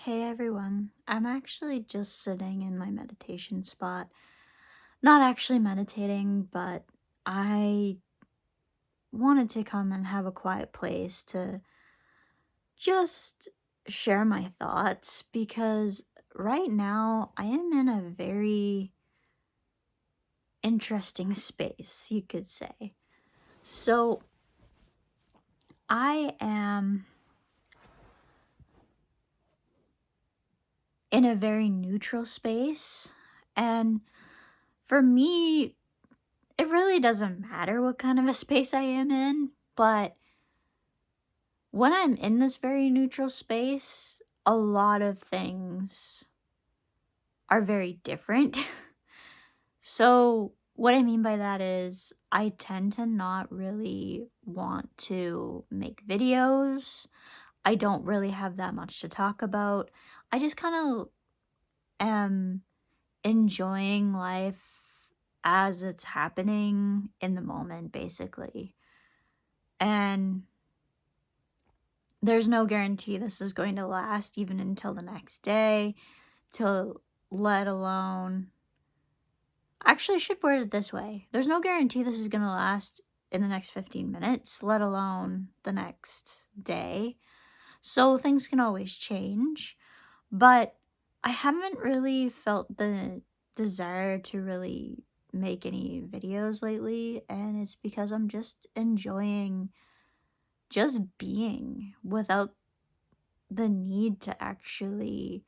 Hey everyone, I'm actually just sitting in my meditation spot. Not actually meditating, but I wanted to come and have a quiet place to just share my thoughts because right now I am in a very interesting space, you could say. So I am in a very neutral space, and for me, it really doesn't matter what kind of a space I am in, but when I'm in this very neutral space, a lot of things are very different. So, what I mean by that is, I tend to not really want to make videos. I don't really have that much to talk about. I just kind of am enjoying life as it's happening in the moment, basically. And there's no guarantee this is going to last even until the next day, till let alone actually, I should word it this way. There's no guarantee this is going to last in the next 15 minutes, let alone the next day. So things can always change, but I haven't really felt the desire to really make any videos lately, and it's because I'm just enjoying just being without the need to actually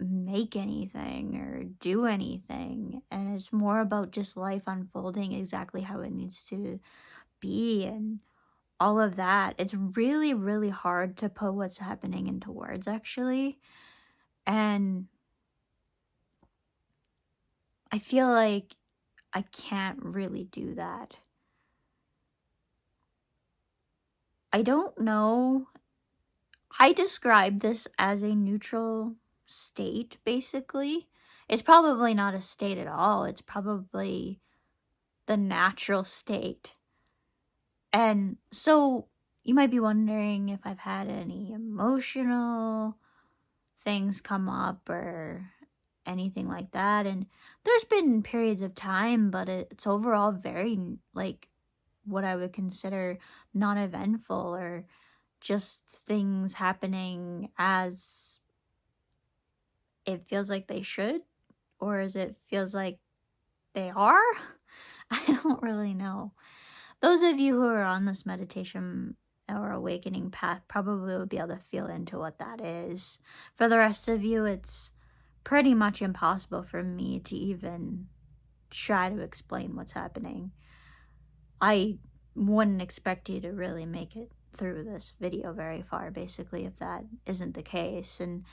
make anything or do anything. And it's more about just life unfolding exactly how it needs to be and all of that. It's really, really hard to put what's happening into words, actually. And I feel like I can't really do that. I don't know. I describe this as a neutral state, basically. It's probably not a state at all. It's probably the natural state. And so you might be wondering if I've had any emotional things come up or anything like that. And there's been periods of time, but it's overall very, like, what I would consider non eventful or just things happening as it feels like they should, or as it feels like they are. I don't really know. Those of you who are on this meditation or awakening path probably would be able to feel into what that is. For the rest of you, it's pretty much impossible for me to even try to explain what's happening. I wouldn't expect you to really make it through this video very far, basically, if that isn't the case. And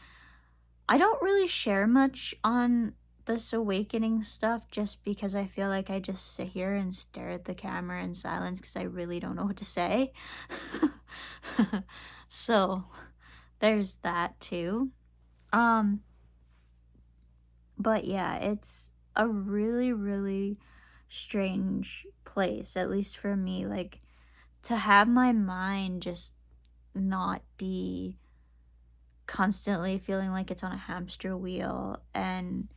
I don't really share much on this awakening stuff just because I feel like I just sit here and stare at the camera in silence because I really don't know what to say. So there's that too. Um, but yeah, it's a really, really strange place, at least for me. Like, to have my mind just not be constantly feeling like it's on a hamster wheel, and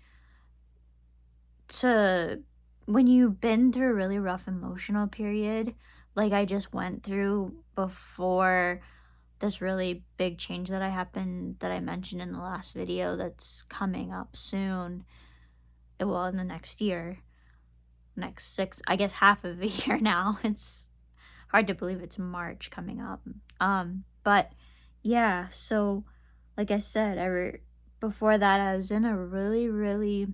to when you've been through a really rough emotional period like I just went through before this really big change that I mentioned in the last video that's coming up soon, well, in the next year, next 6, I guess half of a year now. It's hard to believe it's March coming up. But yeah, so like I said, before that I was in a really, really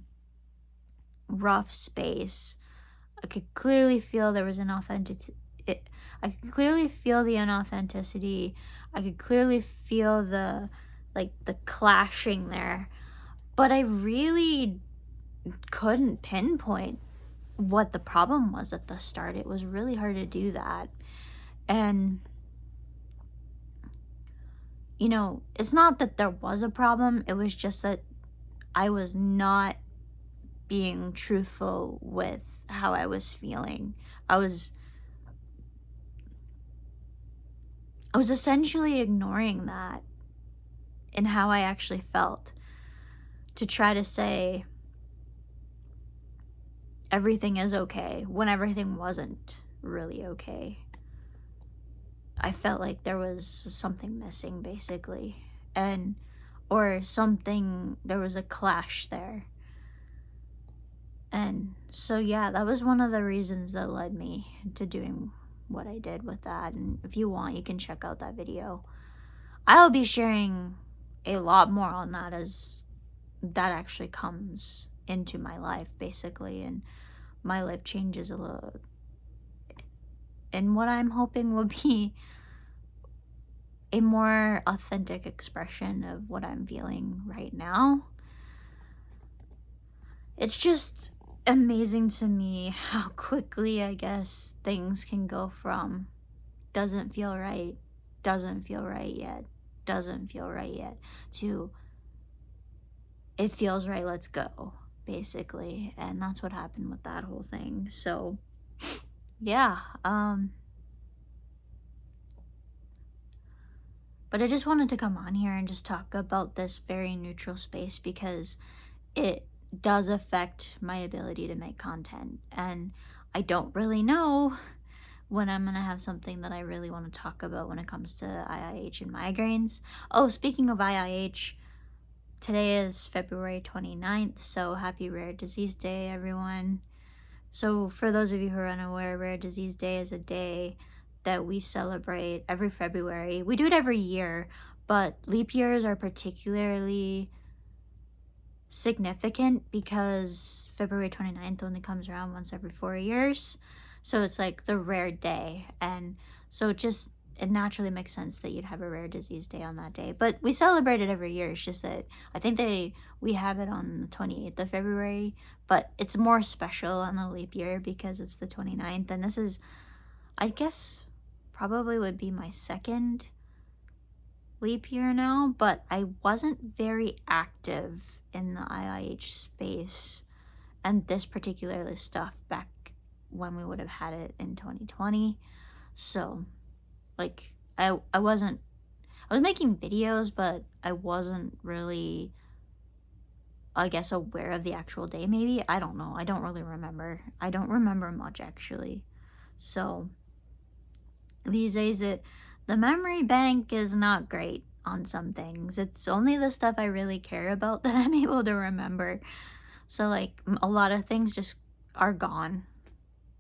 rough space. I could clearly feel there was an I could clearly feel the inauthenticity. I could clearly feel the clashing there. But I really couldn't pinpoint what the problem was at the start. It was really hard to do that. And it's not that there was a problem. It was just that I was not being truthful with how I was feeling. I was I was essentially ignoring that. in how I actually felt, to try to say everything is okay when everything wasn't really okay. I felt like there was something missing, basically. And, or something, there was a clash there. And so, yeah, that was one of the reasons that led me to doing what I did with that. And if you want, you can check out that video. I'll be sharing a lot more on that as that actually comes into my life, basically. And my life changes a little. And what I'm hoping will be a more authentic expression of what I'm feeling right now. It's just amazing to me how quickly, I guess, things can go from doesn't feel right, doesn't feel right yet, doesn't feel right yet, to it feels right, let's go, basically. And that's what happened with that whole thing. So, yeah, but I just wanted to come on here and just talk about this very neutral space because it does affect my ability to make content. And I don't really know when I'm going to have something that I really want to talk about when it comes to IIH and migraines. Oh, speaking of IIH, today is February 29th, so happy Rare Disease Day, everyone. So, for those of you who are unaware, Rare Disease Day is a day that we celebrate every February. We do it every year, but leap years are particularly significant because February 29th only comes around once every 4 years. So it's like the rare day. And so it naturally makes sense that you'd have a rare disease day on that day. But we celebrate it every year. It's just that I think we have it on the 28th of February, but it's more special on the leap year because it's the 29th. And this is, I guess, probably would be my second leap year now, but I wasn't very active in the IIH space and this particular stuff back when we would have had it in 2020. So, like, I wasn't, I was making videos, but I wasn't really, I guess, aware of the actual day, maybe. I don't know. I don't really remember. I don't remember much, actually. So, these days, the memory bank is not great on some things. It's only the stuff I really care about that I'm able to remember. So, like, a lot of things just are gone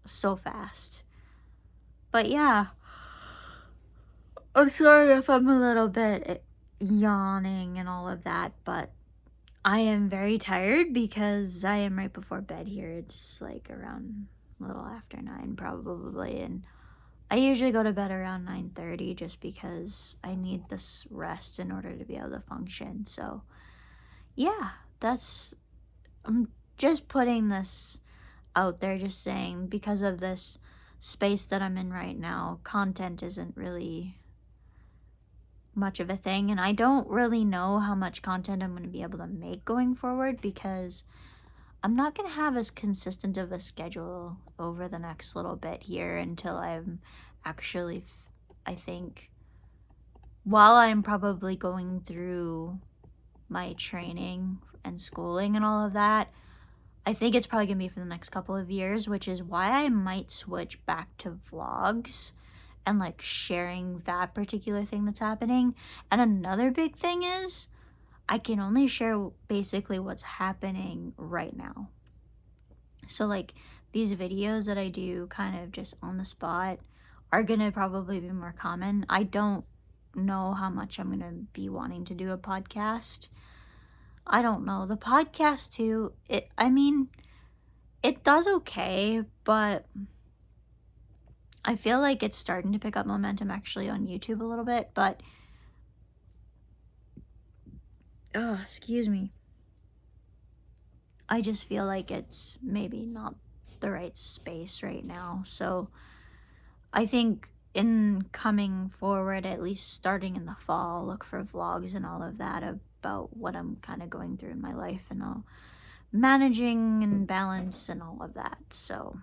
so fast. But yeah, I'm sorry if I'm a little bit yawning and all of that, but I am very tired because I am right before bed here. It's like around a little after 9 probably, and I usually go to bed around 9:30 just because I need this rest in order to be able to function. So, yeah, I'm just putting this out there, just saying because of this space that I'm in right now, content isn't really much of a thing, and I don't really know how much content I'm going to be able to make going forward because I'm not going to have as consistent of a schedule over the next little bit here until I'm actually, I think, while I'm probably going through my training and schooling and all of that, I think it's probably going to be for the next couple of years, which is why I might switch back to vlogs and like sharing that particular thing that's happening. And another big thing is I can only share basically what's happening right now. So, like, these videos that I do kind of just on the spot are going to probably be more common. I don't know how much I'm going to be wanting to do a podcast. I don't know. The podcast, too, I mean, it does okay, but I feel like it's starting to pick up momentum actually on YouTube a little bit, but oh, excuse me. I just feel like it's maybe not the right space right now. So I think in coming forward, at least starting in the fall, look for vlogs and all of that about what I'm kind of going through in my life and all managing and balance and all of that. So,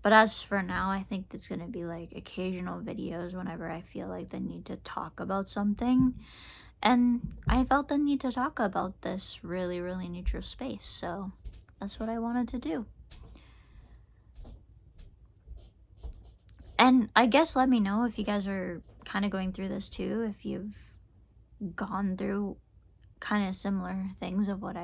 but as for now, I think it's going to be like occasional videos whenever I feel like the need to talk about something. And I felt the need to talk about this really, really neutral space. So that's what I wanted to do. And I guess let me know if you guys are kind of going through this too, if you've gone through kind of similar things of what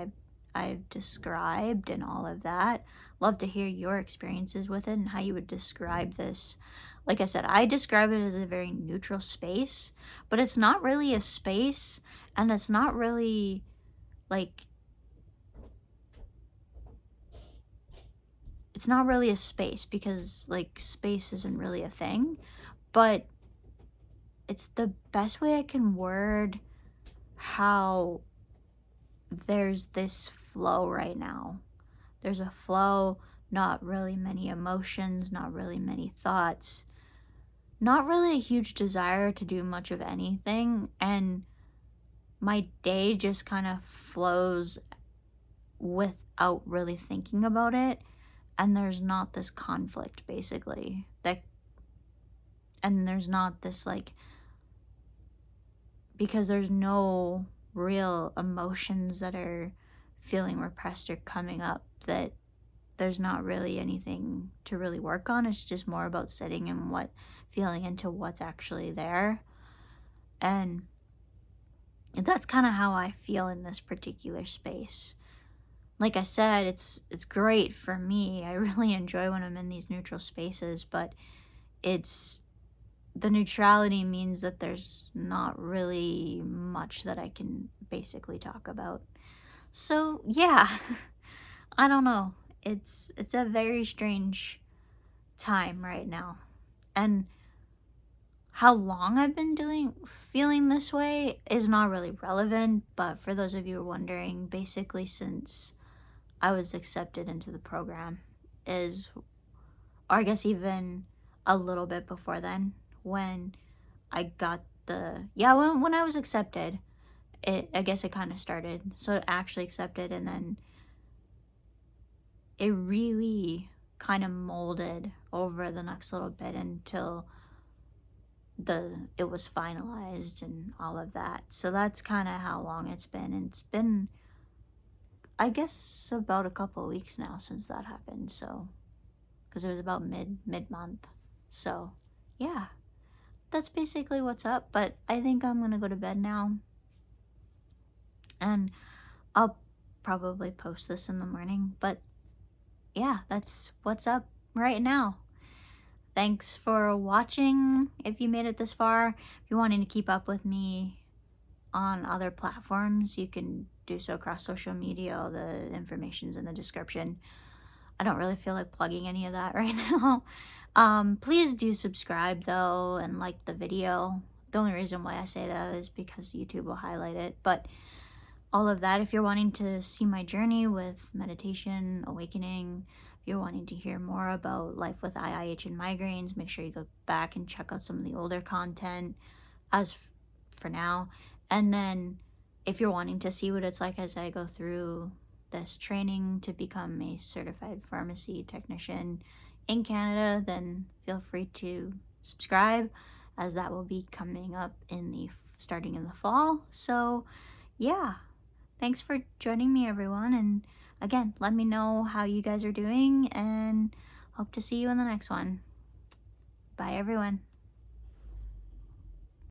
I've described and all of that. Love to hear your experiences with it and how you would describe this. Like I said, I describe it as a very neutral space, but it's not really a space, and it's not really like it's not really a space because like space isn't really a thing, but it's the best way I can word how there's this flow right now. There's a flow, not really many emotions, not really many thoughts, not really a huge desire to do much of anything. And my day just kind of flows without really thinking about it. And there's not this conflict basically. And there's not this like, because there's no real emotions that are feeling repressed or coming up, that there's not really anything to really work on. It's just more about sitting and feeling into what's actually there. And that's kind of how I feel in this particular space. Like I said, it's great for me. I really enjoy when I'm in these neutral spaces, but it's the neutrality means that there's not really much that I can basically talk about. So, yeah. I don't know. It's a very strange time right now. And how long I've been feeling this way is not really relevant, but for those of you who are wondering, basically since I was accepted into the program is, or I guess even a little bit before then, when I got when I was accepted, I guess it kind of started. So it actually accepted, and then it really kind of molded over the next little bit until it was finalized and all of that. So that's kind of how long it's been. And it's been, I guess, about a couple of weeks now since that happened. So because it was about mid month. So yeah, that's basically what's up. But I think I'm gonna go to bed now, and I'll probably post this in the morning. But yeah, that's what's up right now. Thanks for watching if you made it this far. If you're wanting to keep up with me on other platforms, you can do so across social media. All the information's in the description. I don't really feel like plugging any of that right now. Please do subscribe though and like the video. The only reason why I say that is because YouTube will highlight it. But all of that, if you're wanting to see my journey with meditation, awakening, if you're wanting to hear more about life with IIH and migraines, make sure you go back and check out some of the older content for now. And then if you're wanting to see what it's like as I go through this training to become a certified pharmacy technician in Canada, then feel free to subscribe, as that will be coming up starting in the fall. So yeah, thanks for joining me, everyone. And again, let me know how you guys are doing, and hope to see you in the next one. Bye, everyone.